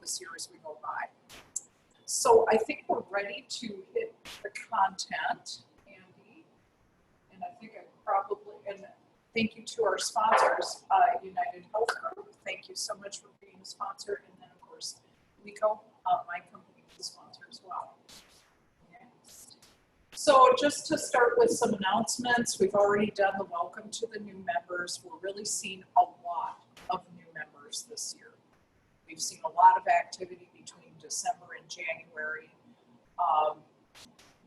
this year as we go by. So I think we're ready to hit the content, Andy, and I think I probably, and thank you to our sponsors, United Health Group. Thank you so much for being a sponsor, and then of course, WECO, my company, is a sponsor as well. Next. So just to start with some announcements, we've already done the welcome to the new members. We're really seeing a lot of new members this year. We've seen a lot of activity between December and January.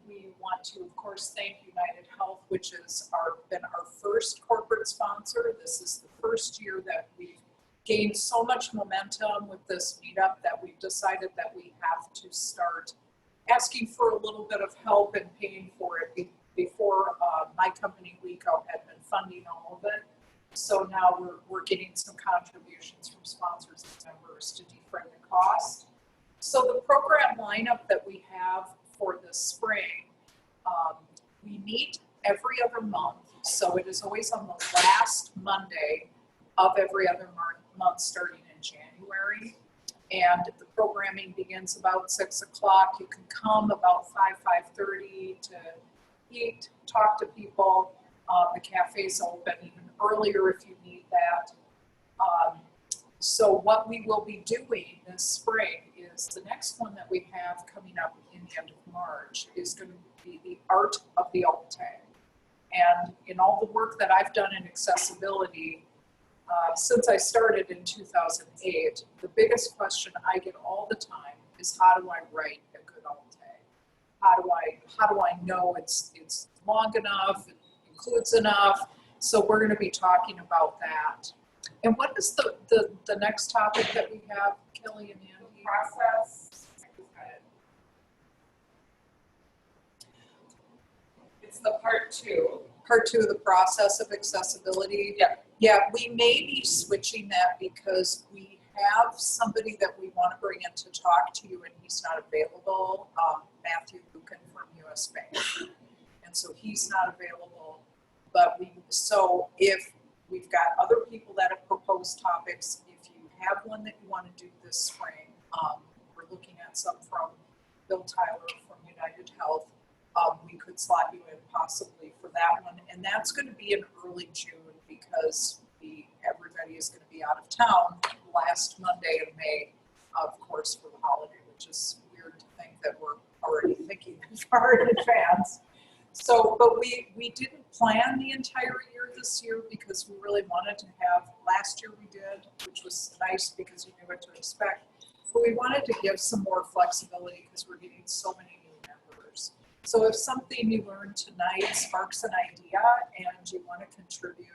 We want to, of course, thank United Health, which has been our first corporate sponsor. This is the first year that we've gained so much momentum with this meetup that we've decided that we have to start asking for a little bit of help and paying for it. Before my company, WECO, had been funding all of it. So now we're getting some contributions from sponsors and members to defray the cost. So the program lineup that we have for this spring, we meet every other month. So it is always on the last Monday of every other month starting in January. And the programming begins about 6 o'clock. You can come about 5:30 to eat, talk to people. The cafe's open even earlier if you need that. So what we will be doing this spring is the next one that we have coming up in the end of March is going to be the art of the alt tag. And in all the work that I've done in accessibility, since I started in 2008, the biggest question I get all the time is how do I write a good alt tag? How do I know it's long enough, it includes enough? So we're going to be talking about that. And what is the next topic that we have, Kelly and Andy? Process. It's the part two. Part two of the process of accessibility. Yeah. Yeah, we may be switching that because we have somebody that we want to bring in to talk to you and he's not available, Matthew Lucan from US Bank. And so he's not available, but so if we've got other people that have proposed topics, if you have one that you want to do this spring, we're looking at some from Bill Tyler from United Health. We could slot you in possibly for that one. And that's going to be in early June because everybody is going to be out of town last Monday in May, of course, for the holiday, which is weird to think that we're already thinking far in advance. So, but we didn't plan the entire year this year because we really wanted to have, last year we did, which was nice because you knew what to expect. But we wanted to give some more flexibility because we're getting so many new members. So if something you learned tonight sparks an idea and you want to contribute,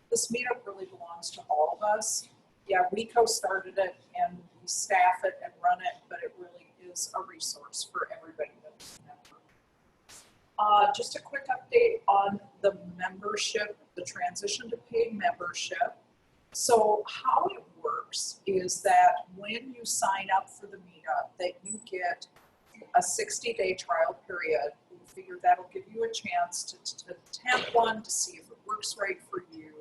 this meetup really belongs to all of us. Yeah, WECO started it and we staff it and run it, but it really is a resource for everybody that's a member. Just a quick update on the membership, the transition to paid membership. So how it works is that when you sign up for the meetup, that you get a 60-day trial period. We figure that'll give you a chance to temp one to see if it works right for you.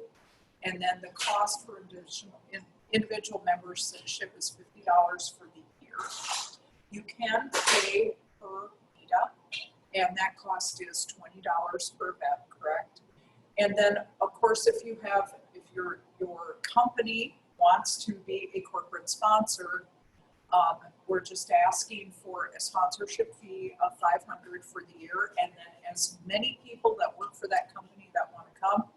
And then the cost for individual membership is $50 for the year. You can pay per meetup, and that cost is $20 per event, correct? And then, of course, if your company wants to be a corporate sponsor, we're just asking for a sponsorship fee of $500 for the year, and then as many people that work for that company that want to come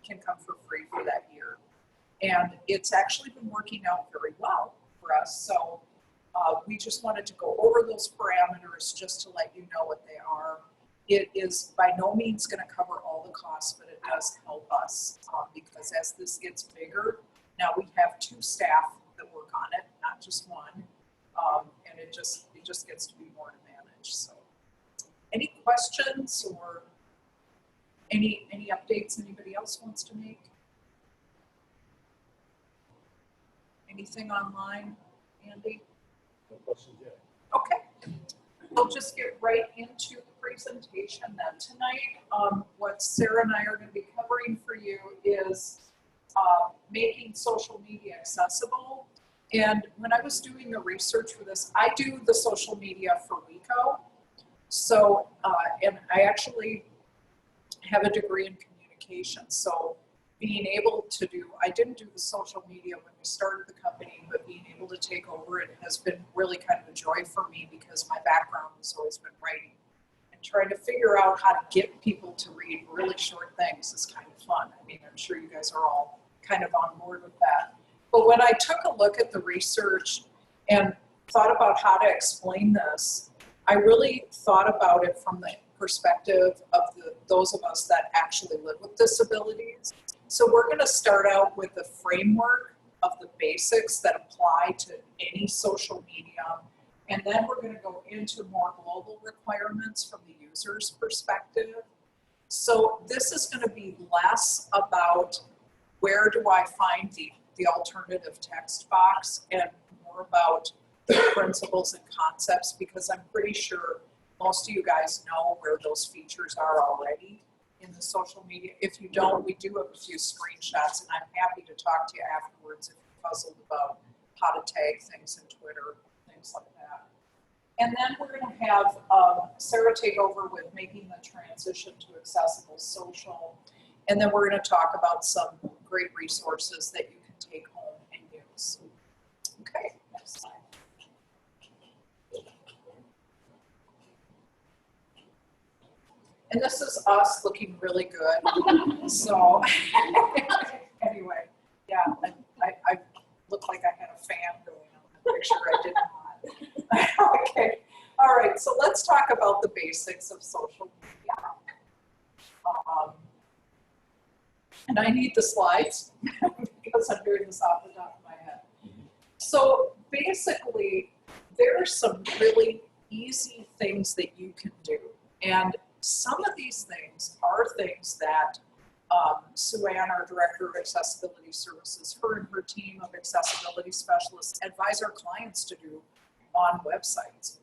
can come for free for that year. And it's actually been working out very well for us. So we just wanted to go over those parameters just to let you know what they are. It is by no means going to cover all the costs, but it does help us because as this gets bigger, now we have 2 staff that work on it, not just one. And it just gets to be more to manage. So any questions or any updates anybody else wants to make? Anything online, Andy? No questions yet. Okay. We'll just get right into the presentation then. Tonight, what Sarah and I are going to be covering for you is making social media accessible. And when I was doing the research for this, I do the social media for WeCo. So, and I actually have a degree in communication. So being able to do, I didn't do the social media when we started the company, but being able to take over it has been really kind of a joy for me because my background has always been writing. And trying to figure out how to get people to read really short things is kind of fun. I mean, I'm sure you guys are all kind of on board with that. But when I took a look at the research and thought about how to explain this, I really thought about it from the perspective of those of us that actually live with disabilities. So we're going to start out with the framework of the basics that apply to any social medium, and then we're going to go into more global requirements from the user's perspective. So this is going to be less about where do I find the alternative text box and more about the principles and concepts, because I'm pretty sure most of you guys know where those features are already in the social media. If you don't, we do have a few screenshots, and I'm happy to talk to you afterwards if you're puzzled about how to tag things in Twitter, things like that. And then we're going to have Sarah take over with making the transition to accessible social. And then we're going to talk about some great resources that you can take home and use. Okay, next slide. And this is us looking really good. So anyway, yeah, I look like I had a fan going on the picture. I did not. Okay, all right, so let's talk about the basics of social media. And I need the slides because I'm doing this off the top of my head. So basically, there are some really easy things that you can do. And some of these things are things that Sue Ann, our Director of Accessibility Services, her and her team of accessibility specialists advise our clients to do on websites.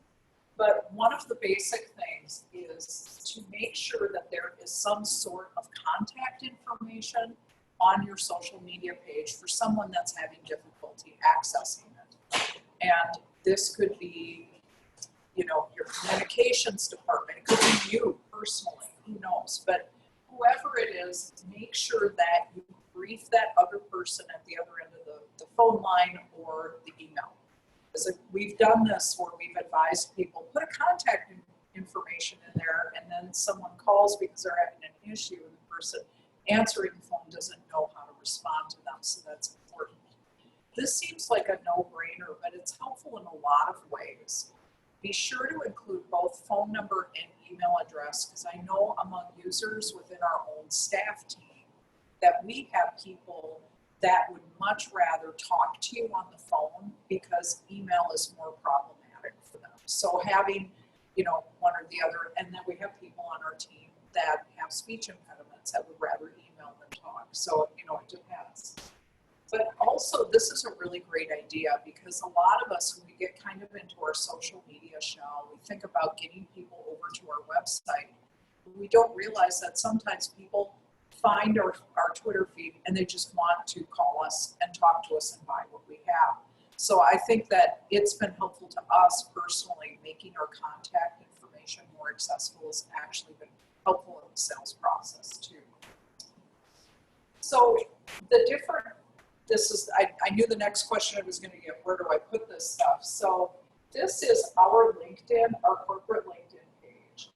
But one of the basic things is to make sure that there is some sort of contact information on your social media page for someone that's having difficulty accessing it. And this could be, you know, your communications department. It could be you personally, who knows? But whoever it is, make sure that you brief that other person at the other end of the phone line or the email. Because we've done this where we've advised people, put a contact information in there, and then someone calls because they're having an issue and the person answering the phone doesn't know how to respond to them, so that's important. This seems like a no-brainer, but it's helpful in a lot of ways. Be sure to include both phone number and email address, because I know among users within our own staff team that we have people that would much rather talk to you on the phone because email is more problematic for them. So having, you know, one or the other, and then we have people on our team that have speech impediments that would rather email than talk. So, you know, it depends. But also, this is a really great idea because a lot of us, when we get kind of into our social media shell, we think about getting people over to our website. We don't realize that sometimes people find our Twitter feed and they just want to call us and talk to us and buy what we have. So I think that it's been helpful to us personally, making our contact information more accessible has actually been helpful in the sales process too. So the different, I knew the next question I was going to get, where do I put this stuff? So this is our LinkedIn, our corporate LinkedIn page.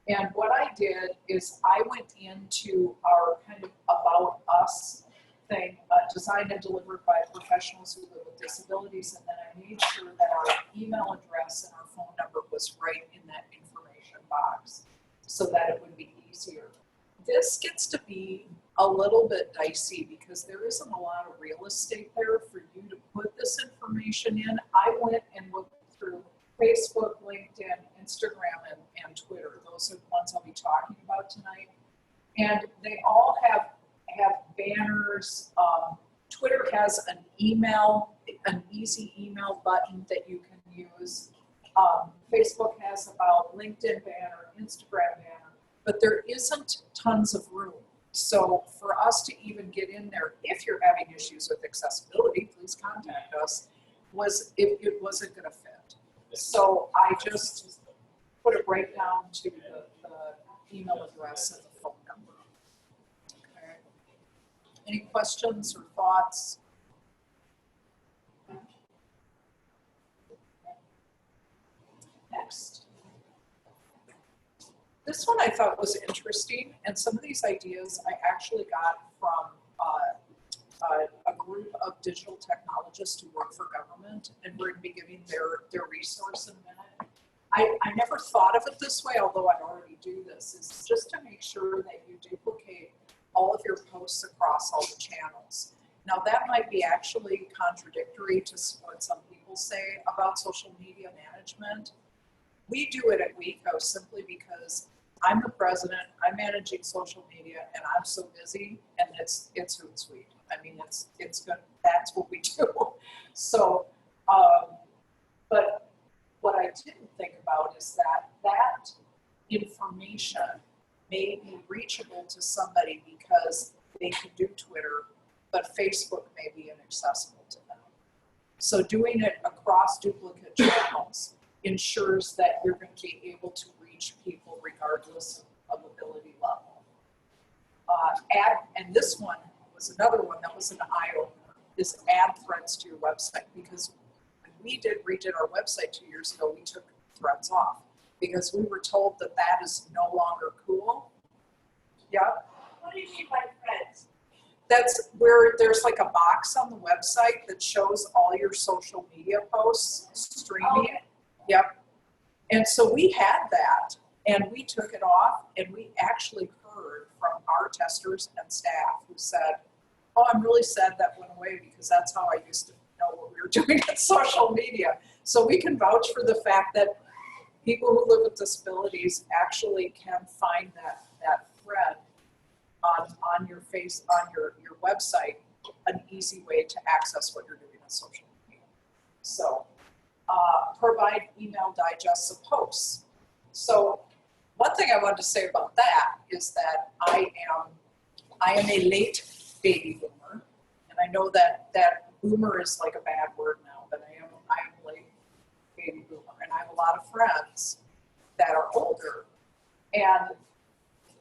And what I did is I went into our kind of about us thing, designed and delivered by professionals who live with disabilities, and then I made sure that our email address and our phone number was right in that information box so that it would be easier. This gets to be a little bit dicey because there isn't a lot of real estate there for you to put this information in. I went and looked through Facebook, LinkedIn, Instagram, and Twitter. Those are the ones I'll be talking about tonight. And they all have banners. Twitter has an easy email button that you can use. Facebook has about LinkedIn banner, Instagram banner, but there isn't tons of room. So for us to even get in there, if you're having issues with accessibility, please contact us. it wasn't gonna fit. So I just put it right down to the email address and the phone number. Okay. Any questions or thoughts? Next. This one I thought was interesting, and some of these ideas I actually got from a group of digital technologists who work for government, and we're going to be giving their resource in a minute. I never thought of it this way, although I already do this, is just to make sure that you duplicate all of your posts across all the channels. Now that might be actually contradictory to what some people say about social media management. We do it at WeCo simply because I'm the president, I'm managing social media, and I'm so busy, and it's Hootsuite. I mean, it's good. That's what we do. So, but what I didn't think about is that information may be reachable to somebody because they can do Twitter, but Facebook may be inaccessible to them. So doing it across duplicate channels ensures that you're going to be able to reach people regardless of ability level. And this one was another one that was an eye-opener, is add threads to your website, because when we redid our website 2 years ago, we took threads off because we were told that that is no longer cool. Yeah. What do you mean by threads? That's where there's like a box on the website that shows all your social media posts streaming. Okay. Yep. And so we had that, and we took it off, and we actually heard from our testers and staff who said, oh, I'm really sad that went away because that's how I used to know what we were doing on social media. So we can vouch for the fact that people who live with disabilities actually can find that thread on your website, an easy way to access what you're doing on social media. So provide email digests of posts. So one thing I wanted to say about that is that I am a late baby boomer, and I know that boomer is like a bad word now, but I am a late baby boomer, and I have a lot of friends that are older, and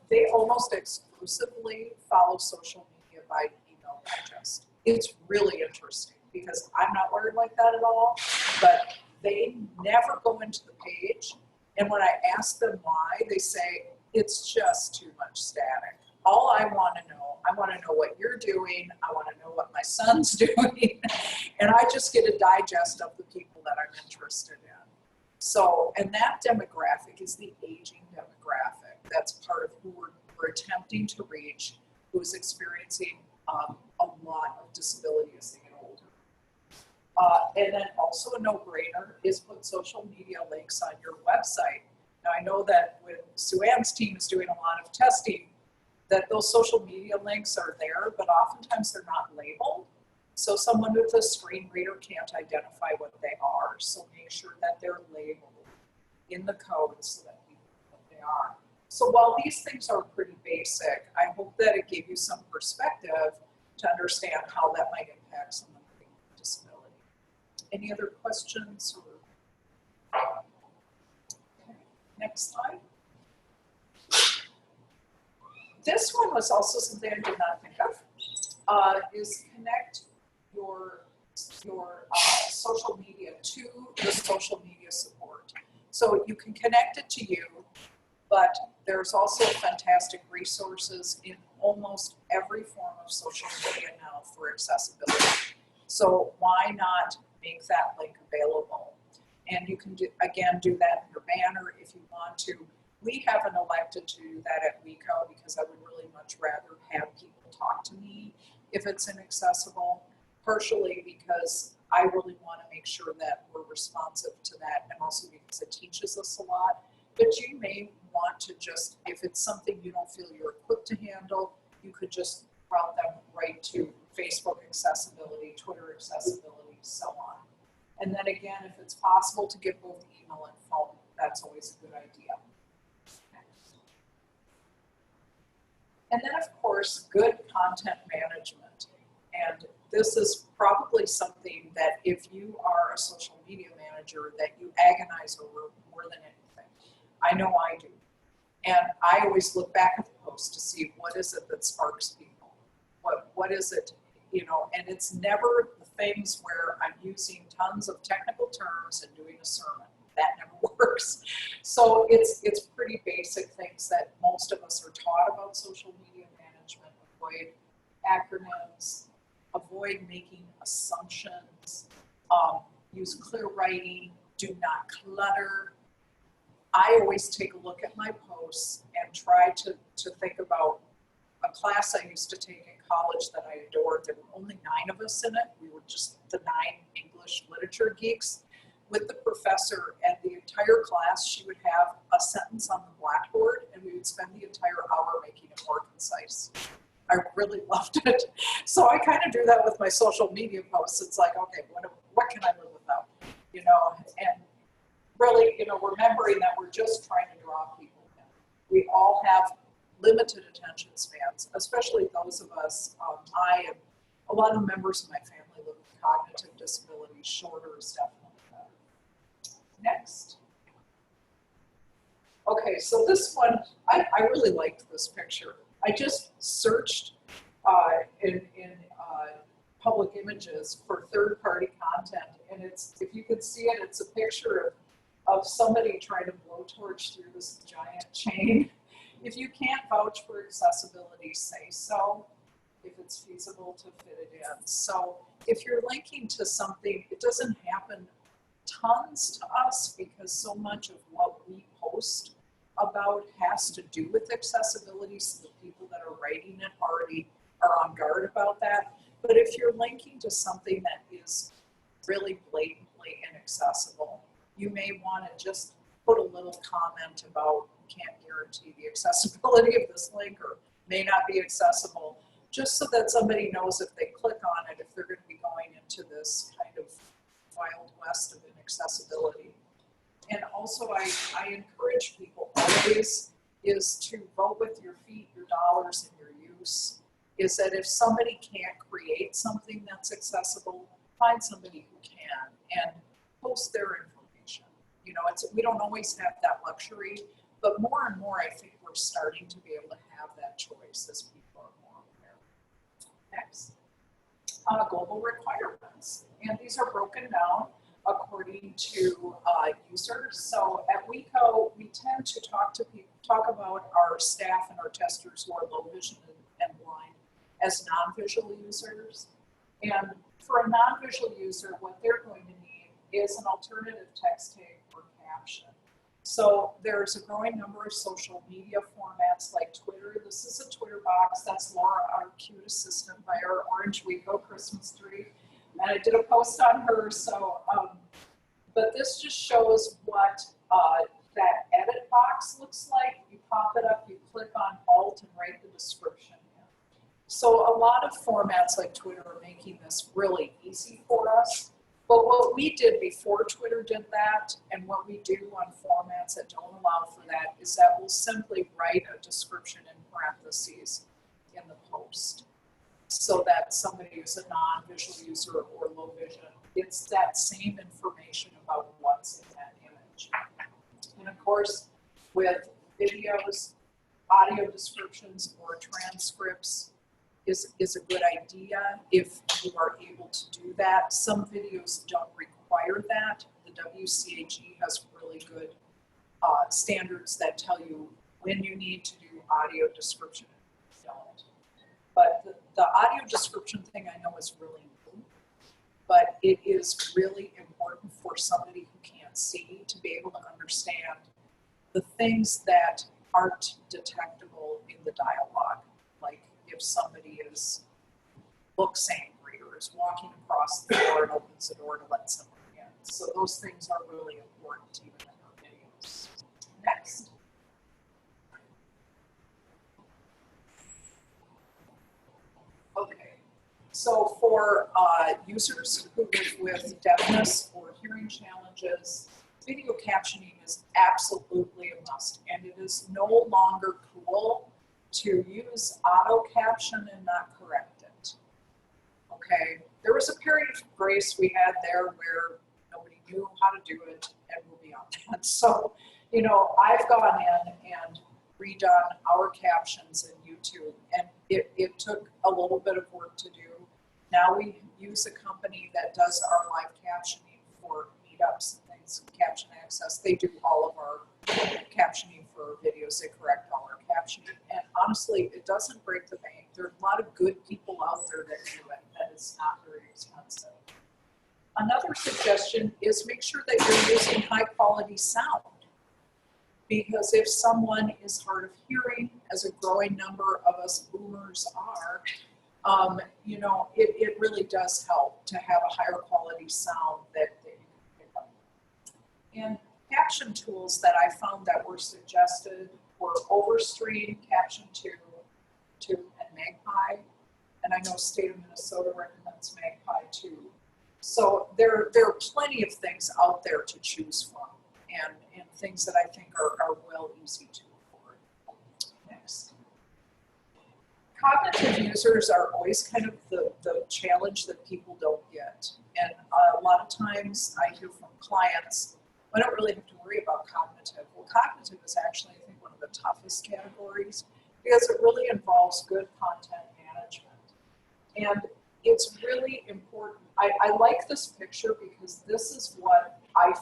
they almost exclusively follow social media by email digest. It's really interesting because I'm not wired like that at all, but they never go into the page. And when I ask them why, they say, it's just too much static. All I want to know what you're doing. I want to know what my son's doing. And I just get a digest of the people that I'm interested in. So, and that demographic is the aging demographic. That's part of who we're attempting to reach, who's experiencing a lot of disability as they get older. And then also a no-brainer is put social media links on your website. Now I know that when Sue Ann's team is doing a lot of testing, that those social media links are there, but oftentimes they're not labeled. So someone with a screen reader can't identify what they are. So make sure that they're labeled in the code so that people know what they are. So while these things are pretty basic, I hope that it gave you some perspective to understand how that might impact someone with a disability. Any other questions? Okay. Next slide. This one was also something I did not think of, is connect your social media to the social media support. So you can connect it to you, but there's also fantastic resources in almost every form of social media now for accessibility. So why not make that link available? And you can do that in your banner if you want to. We haven't elected to do that at WeCo because I would really much rather have people talk to me if it's inaccessible, partially because I really want to make sure that we're responsive to that, and also because it teaches us a lot. But you may want to just, if it's something you don't feel you're equipped to handle, you could just route them right to Facebook accessibility, Twitter accessibility, so on. And then again, if it's possible to get both email and phone, that's always a good idea. And then, of course, good content management. And this is probably something that if you are a social media manager that you agonize over more than anything. I know I do. And I always look back at the post to see what is it that sparks people. What is it, you know, and it's never the things where I'm using tons of technical terms and doing a sermon. That never works. So it's pretty basic things that most of us are taught about social media management. Avoid acronyms, avoid making assumptions, use clear writing, do not clutter. I always take a look at my posts and try to think about a class I used to take in college that I adored. There were only 9 of us in it. We were just the 9 English literature geeks with the professor, and the entire class, she would have a sentence on the blackboard and we would spend the entire hour making it more concise. I really loved it. So I kind of do that with my social media posts. It's like, okay, what can I live without? You know, and really, you know, remembering that we're just trying to draw people in. We all have limited attention spans, especially those of us, I and a lot of members of my family live with cognitive disabilities. Shorter is definitely better. Next. Okay, so this one, I really liked this picture. I just searched in public images for third-party content, and it's, if you can see it, it's a picture of somebody trying to blowtorch through this giant chain. If you can't vouch for accessibility, say so, if it's feasible to fit it in. So if you're linking to something, it doesn't happen tons to us because so much of what we post about has to do with accessibility, so the people that are writing it already are on guard about that. But if you're linking to something that is really blatantly inaccessible, you may want to just put a little comment about can't guarantee the accessibility of this link or may not be accessible, just so that somebody knows if they click on it, if they're going to be going into this kind of wild west of inaccessibility. And also I encourage people always is to vote with your feet, your dollars, and your use. Is that if somebody can't create something that's accessible, find somebody who can and post their information. You know, we don't always have that luxury, but more and more I think we're starting to be able to have that choice as people are more aware. Next. Global requirements. And these are broken down according to users. So at WeCo, we tend to talk about our staff and our testers who are low vision and blind as non-visual users. And for a non-visual user, what they're going to need is an alternative text tag or caption. So there's a growing number of social media formats like Twitter. This is a Twitter box. That's Laura, our cute assistant by our Orange WeCo Christmas tree. And I did a post on her. So, but this just shows what that edit box looks like. You pop it up, you click on Alt and write the description. So a lot of formats like Twitter are making this really easy for us. But what we did before Twitter did that, and what we do on formats that don't allow for that, is that we'll simply write a description in parentheses in the post, so that somebody who's a non-visual user or low vision gets that same information about what's in that image. And of course, with videos, audio descriptions or transcripts is a good idea if you are able to do that. Some videos don't require that. The WCAG has really good standards that tell you when you need to do audio description and when you don't. But the audio description thing I know is really new, but it is really important for somebody who can't see to be able to understand the things that aren't detectable in the dialogue. Like if somebody looks angry or is walking across the door and opens the door to let someone in. So those things are really important even in our videos. Next. Okay, so for users who live with deafness or hearing challenges, video captioning is absolutely a must, and it is no longer cool to use auto caption and not correct it. Okay, there was a period of grace we had there where nobody knew how to do it, and we'll be on that. So, you know, I've gone in and redone our captions in YouTube, and it took a little bit of work to do. Now we use a company that does our live captioning for meetups and things, Caption Access. They do all of our captioning for videos. They correct all our captioning. And honestly, it doesn't break the bank. There are a lot of good people out there that do it, and it's not very expensive. Another suggestion is make sure that you're using high quality sound. Because if someone is hard of hearing, as a growing number of us boomers are, you know, it really does help to have a higher quality sound that you can pick up. And caption tools that I found that were suggested were Overstream, Caption 2, and Magpie. And I know State of Minnesota recommends Magpie too. So there are plenty of things out there to choose from, and things that I think are well easy to afford. Next. Cognitive users are always kind of the challenge that people don't get. And a lot of times I hear from clients, I don't really have to worry about cognitive. Well, cognitive is actually, I think, one of the toughest categories because it really involves good content management. And it's really important. I like this picture because this is what I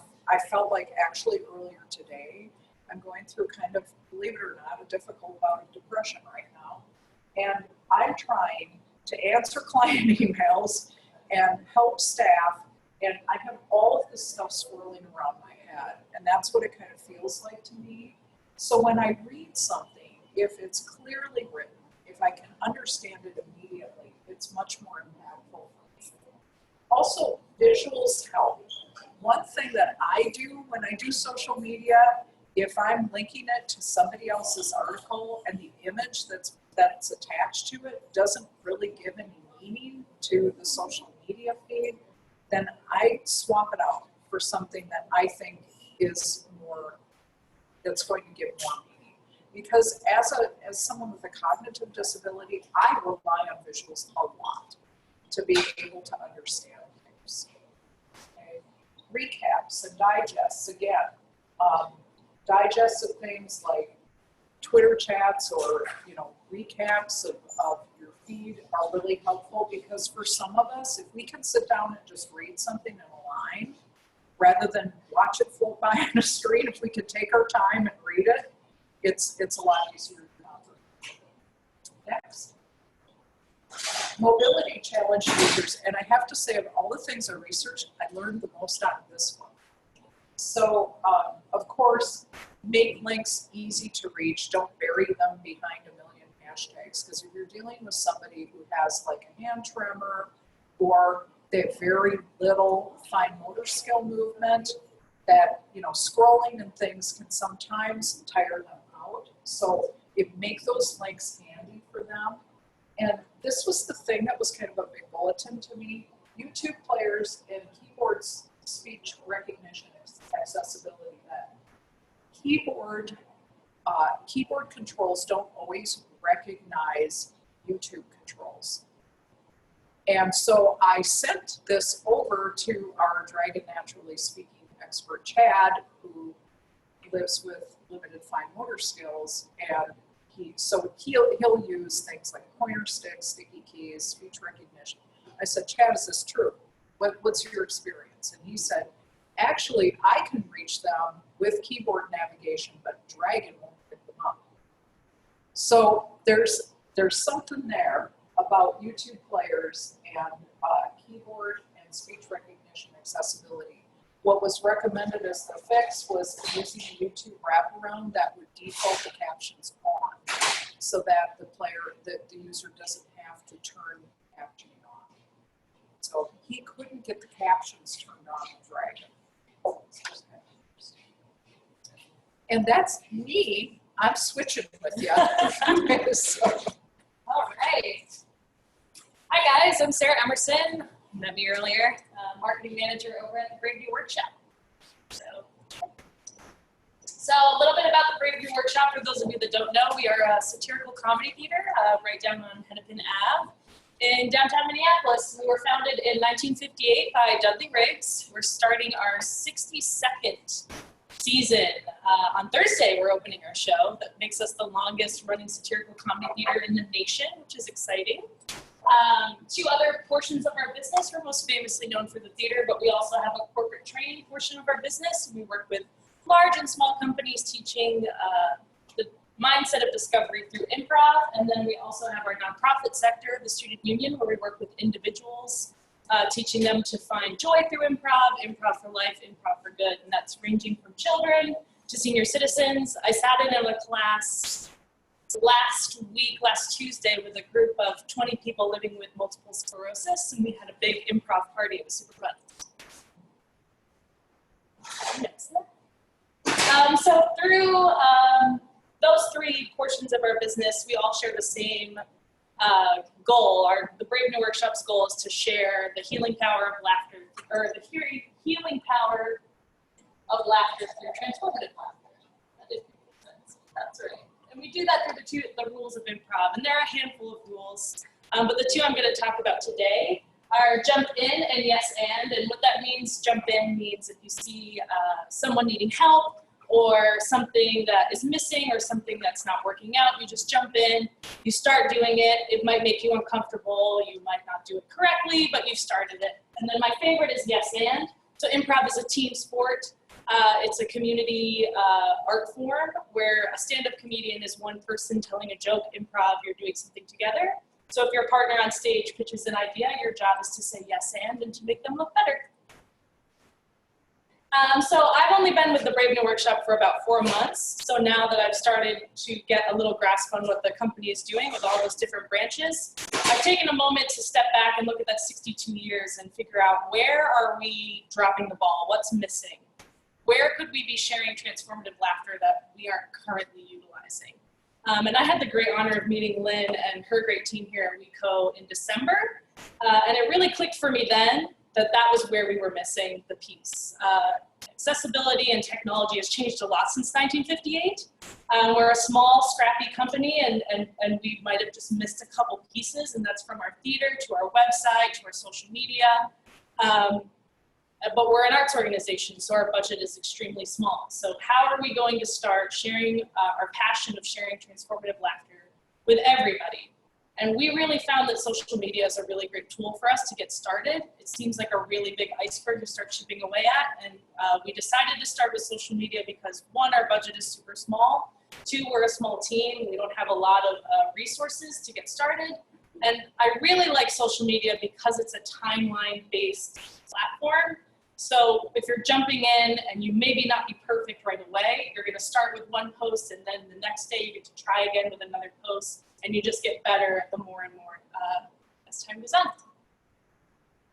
felt like actually earlier today. I'm going through kind of, believe it or not, a difficult bout of depression right now. And I'm trying to answer client emails and help staff, and I have all of this stuff swirling around my head, and that's what it kind of feels like to me. So when I read something, if it's clearly written, if I can understand it immediately, it's much more impactful for me. Also, visuals help. One thing that I do when I do social media, if I'm linking it to somebody else's article and the image that's attached to it doesn't really give any meaning to the social media feed, then I swap it out for something that I think is more, that's going to give more meaning. Because as someone with a cognitive disability, I rely on visuals a lot to be able to understand things. Okay. Recaps and digests, again, digests of things like Twitter chats or, you know, recaps of your feed are really helpful because for some of us, if we can sit down and just read something in a line rather than watch it float by on a screen, if we could take our time and read it, it's a lot easier to comprehend. Next. Mobility challenge users, and I have to say of all the things I researched, I learned the most out of this one. So, of course, make links easy to reach. Don't bury them behind a million hashtags, because if you're dealing with somebody who has like a hand tremor or they have very little fine motor skill movement, that, you know, scrolling and things can sometimes tire them out. So make those links handy for them. And this was the thing that was kind of a big bulletin to me. YouTube players and keyboards speech recognition accessibility. That keyboard controls don't always recognize YouTube controls. And so I sent this over to our Dragon Naturally Speaking expert, Chad, who lives with limited fine motor skills, and he'll use things like pointer sticks, sticky keys, speech recognition. I said, Chad, is this true? What's your experience? And he said, actually, I can reach them with keyboard navigation, but Dragon won't pick them up. So there's something there about YouTube players and keyboard and speech recognition accessibility. What was recommended as the fix was using a YouTube wraparound that would default the captions on, so that the user doesn't have to turn captioning on. So he couldn't get the captions turned on in Dragon. And that's me. I'm switching with you. So. All right. Hi guys, I'm Sarah Emerson. You met me earlier, marketing manager over at the Braveview Workshop. So a little bit about the Braveview Workshop. For those of you that don't know, we are a satirical comedy theater right down on Hennepin Ave. in downtown Minneapolis. We were founded in 1958 by Dudley Riggs. We're starting our 62nd season. On Thursday, we're opening our show. That makes us the longest running satirical comedy theater in the nation, which is exciting. Two other portions of our business. We're most famously known for the theater, but we also have a corporate training portion of our business. We work with large and small companies teaching the mindset of discovery through improv. And then we also have our nonprofit sector, the student union, where we work with individuals, teaching them to find joy through improv, improv for life, improv for good. And that's ranging from children to senior citizens. I sat in a class last Tuesday, with a group of 20 people living with multiple sclerosis, and we had a big improv party. It was super fun. So through those three portions of our business, we all share the same goal. The Brave New Workshop's goal is to share the healing power of laughter, or the healing power of laughter through transformative laughter. That did make sense. That's right. And we do that through the rules of improv, and there are a handful of rules, but the two I'm going to talk about today are jump in and yes and what that means, jump in means if you see someone needing help or something that is missing or something that's not working out, you just jump in, you start doing it. It might make you uncomfortable, you might not do it correctly, but you've started it. And then my favorite is yes and. So improv is a team sport. It's a community art form where a stand-up comedian is one person telling a joke. Improv, you're doing something together. So if your partner on stage pitches an idea, your job is to say yes and to make them look better. So I've only been with the Brave New Workshop for about 4 months. So now that I've started to get a little grasp on what the company is doing with all those different branches, I've taken a moment to step back and look at that 62 years and figure out, where are we dropping the ball? What's missing? Where could we be sharing transformative laughter that we aren't currently utilizing? And I had the great honor of meeting Lynn and her great team here at WeCo in December. And it really clicked for me then that was where we were missing the piece. Accessibility and technology has changed a lot since 1958. We're a small, scrappy company, and we might have just missed a couple pieces, and that's from our theater to our website to our social media. But we're an arts organization, so our budget is extremely small. So how are we going to start sharing our passion of sharing transformative laughter with everybody? And we really found that social media is a really great tool for us to get started. It seems like a really big iceberg to start chipping away at. And we decided to start with social media because, one, our budget is super small. Two, we're a small team. We don't have a lot of resources to get started. And I really like social media because it's a timeline-based platform. So if you're jumping in and you maybe not be perfect right away, you're going to start with one post, and then the next day you get to try again with another post, and you just get better the more and more as time goes on.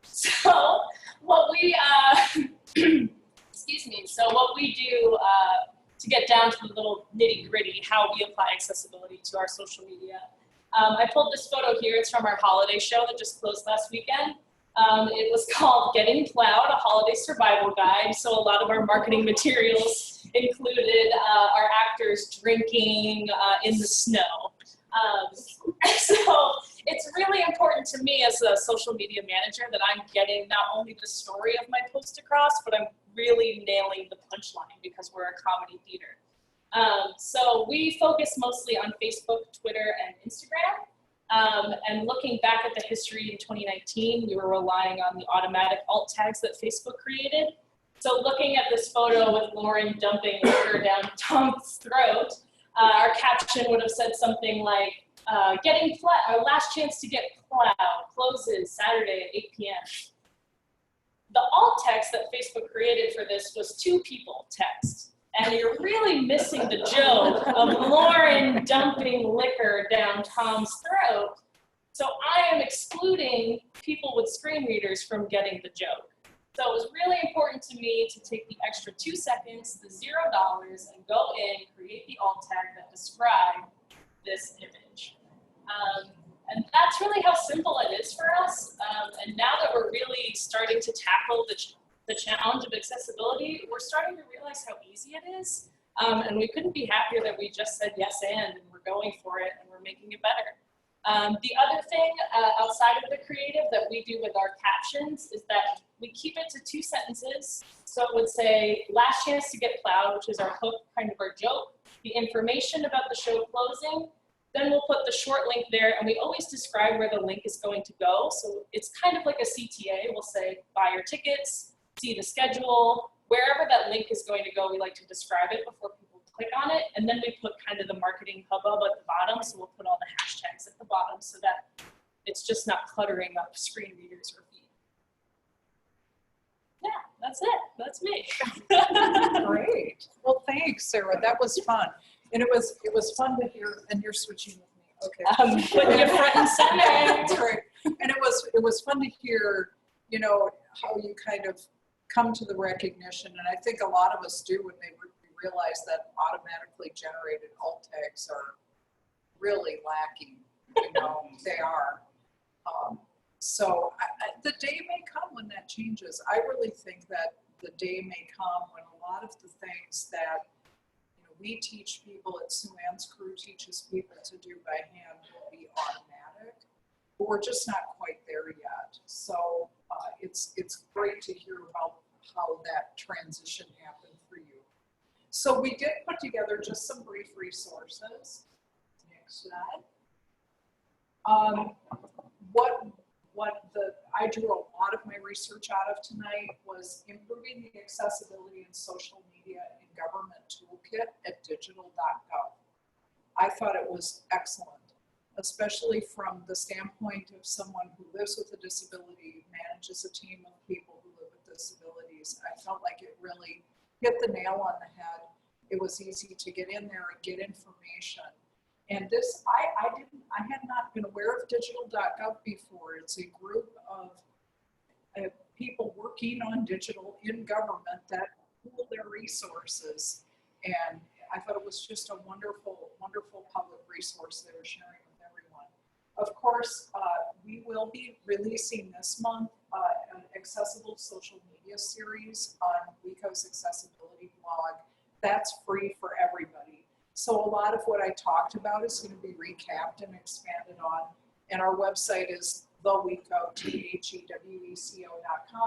So what we, excuse me, so what we do to get down to the little nitty gritty, how we apply accessibility to our social media. I pulled this photo here. It's from our holiday show that just closed last weekend. It was called Getting Plowed, a holiday survival guide. So a lot of our marketing materials included our actors drinking in the snow. So it's really important to me as a social media manager that I'm getting not only the story of my post across, but I'm really nailing the punchline because we're a comedy theater. So we focus mostly on Facebook, Twitter, and Instagram. And looking back at the history in 2019, we were relying on the automatic alt tags that Facebook created. So looking at this photo with Lauren dumping liquor down Tom's throat, our caption would have said something like, our last chance to get plowed closes Saturday at 8 p.m. The alt text that Facebook created for this was 2 people text. And you're really missing the joke of Lauren dumping liquor down Tom's throat. So I am excluding people with screen readers from getting the joke. So it was really important to me to take the extra 2 seconds, the $0, and go in, create the alt tag that described this image. And that's really how simple it is for us. And now that we're really starting to tackle the challenge of accessibility, we're starting to realize how easy it is. And we couldn't be happier that we just said yes and we're going for it and we're making it better. The other thing outside of the creative that we do with our captions is that we keep it to 2 sentences. So it would say, last chance to get plowed, which is our hook, kind of our joke, the information about the show closing. Then we'll put the short link there, and we always describe where the link is going to go. So it's kind of like a CTA. We'll say, buy your tickets, see the schedule, wherever that link is going to go, we like to describe it before people click on it. And then we put kind of the marketing hubbub at the bottom. So we'll put all the hashtags at the bottom so that it's just not cluttering up screen readers or feed. Yeah, that's it. That's me. Great. Well, thanks, Sarah. That was fun. And it was fun to hear, and you're switching with me. Okay. Putting you front and center. That's right. And it was fun to hear, you know, how you kind of come to the recognition. And I think a lot of us do when they realize that automatically generated alt tags are really lacking. You know, they are. So the day may come when that changes. I really think that the day may come when a lot of the things that we teach people at Sue Ann's crew teaches people to do by hand will be automatic, but we're just not quite there yet. So it's great to hear about how that transition happened for you. So we did put together just some brief resources. Next slide. I drew a lot of my research out of tonight was improving the accessibility in social media in government toolkit at digital.gov. I thought it was excellent, especially from the standpoint of someone who lives with a disability, manages a team of people who live with disabilities. I felt like it really hit the nail on the head. It was easy to get in there and get information. And this, I had not been aware of digital.gov before. It's a group of people working on digital in government that pool their resources. And I thought it was just a wonderful, wonderful public resource they were sharing with everyone. Of course, we will be releasing this month an accessible social media series on WECO's accessibility blog. That's free for everybody. So a lot of what I talked about is going to be recapped and expanded on. And our website is theweco, theweco.com.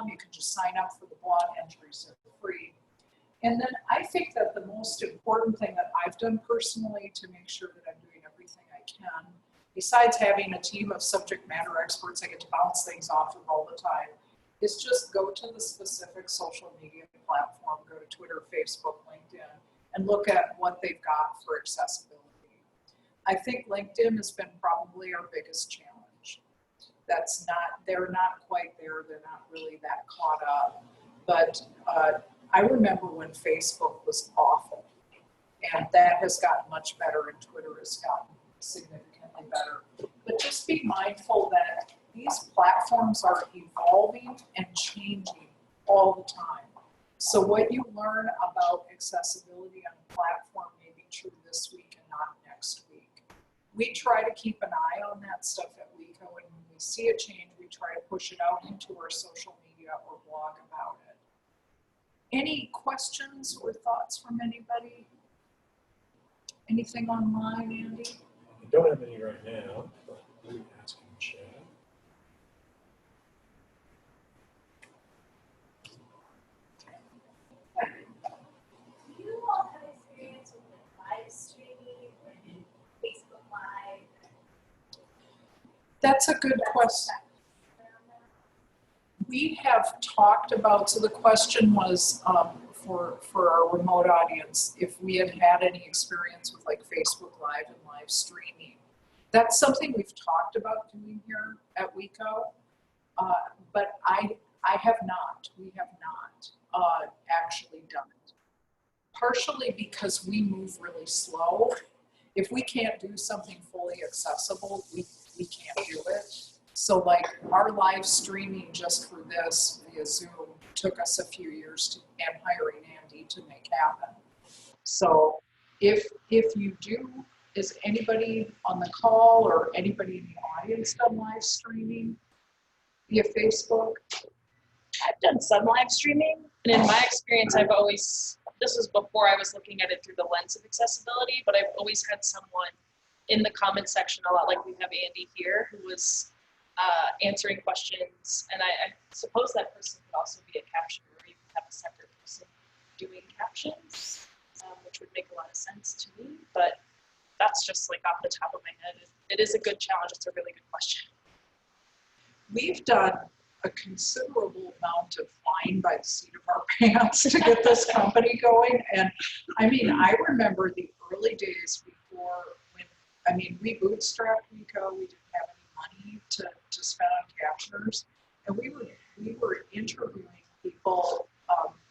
You can just sign up for the blog entries, they're free. And then I think that the most important thing that I've done personally to make sure that I'm doing everything I can, besides having a team of subject matter experts I get to bounce things off of all the time, is just go to the specific social media platform, go to Twitter, Facebook, LinkedIn, and look at what they've got for accessibility. I think LinkedIn has been probably our biggest challenge. They're not quite there, they're not really that caught up. But I remember when Facebook was awful, and that has gotten much better, and Twitter has gotten significantly better. But just be mindful that these platforms are evolving and changing all the time. So what you learn about accessibility on a platform may be true this week and not next week. We try to keep an eye on that stuff at WECO, and when we see a change, we try to push it out into our social media or blog about it. Any questions or thoughts from anybody? Anything online, Andy? I don't have any right now, but let me ask in chat. Do you all have experience with live streaming or Facebook Live? That's a good question. We have talked about, so the question was for our remote audience, if we had had any experience with like Facebook Live and live streaming. That's something we've talked about doing here at WECO, but I have not, we have not actually done it. Partially because we move really slow. If we can't do something fully accessible, we can't do it. So like our live streaming just for this via Zoom took us a few years and hiring Andy to make happen. So if you do, is anybody on the call or anybody in the audience done live streaming via Facebook? I've done some live streaming, and in my experience, I've always, this was before I was looking at it through the lens of accessibility, but I've always had someone in the comment section a lot, like we have Andy here, who was answering questions, and I suppose that person could also be a captioner, or you could have a separate person doing captions, which would make a lot of sense to me, but that's just like off the top of my head. It is a good challenge. It's a really good question. We've done a considerable amount of flying by the seat of our pants to get this company going. And I mean, I remember the early days before we bootstrapped Rico. We didn't have any money to spend on captioners. And we were interviewing people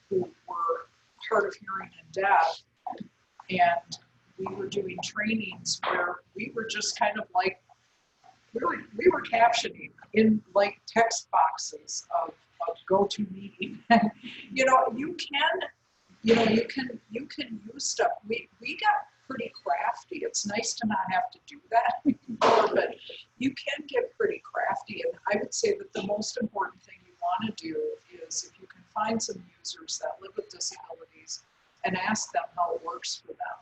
who were hard of hearing and deaf. And we were doing trainings where we were just kind of like, we were captioning in like text boxes of GoToMeeting. You can use stuff. We got pretty crafty. It's nice to not have to do that anymore, but you can get pretty crafty. And I would say that the most important thing you want to do is if you can find some users that live with disabilities and ask them how it works for them,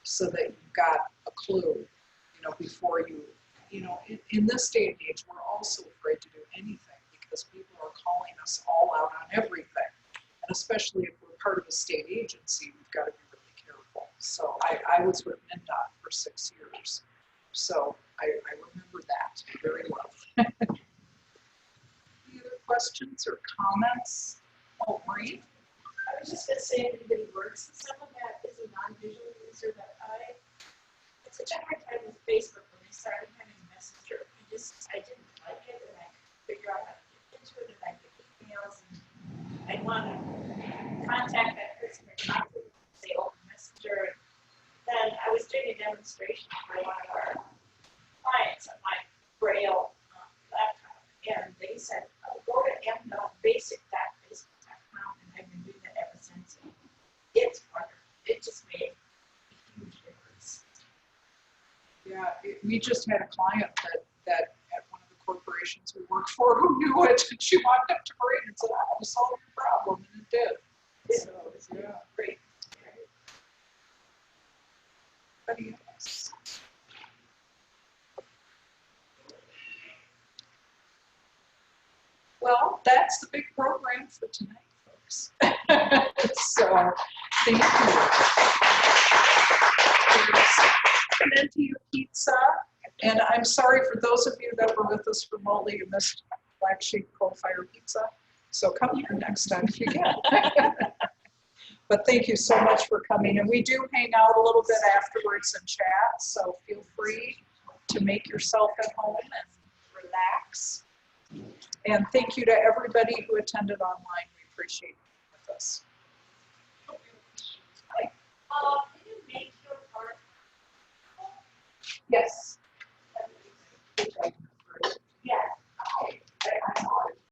so that you've got a clue, before in this day and age, we're also afraid to do anything because people are calling us all out on everything. And especially if we're part of a state agency, we've got to be really careful. So I was with MnDOT for 6 years. So I remember that very well. Any other questions or comments? Oh, Maureen? I was just gonna say, if anybody works with someone that is a non-visual user, that I had such a hard time with Facebook when I started having Messenger. I didn't like it, and I couldn't figure out how to get into it, and I get emails, and I'd want to contact that person or talk to them, say open Messenger. And then I was doing a demonstration for one of our clients on my Braille laptop, and they said, oh, go to mnotbasic.facebook.com, and I've been doing that ever since. And it's wonderful. It just made a huge difference. Yeah, we just had a client that at one of the corporations we worked for who knew it, and she walked up to Maureen and said, I will solve your problem, and it did. So, yeah, great. Anybody else? Well, that's the big program for tonight, folks. So, thank you. There's plenty of pizza. And I'm sorry for those of you that were with us remotely, you missed Black Sheep Coal-Fire Pizza. So come here next time if you can. But thank you so much for coming. And we do hang out a little bit afterwards and chat. So feel free to make yourself at home and relax. And thank you to everybody who attended online. We appreciate you with us. Did you make your part? Yes.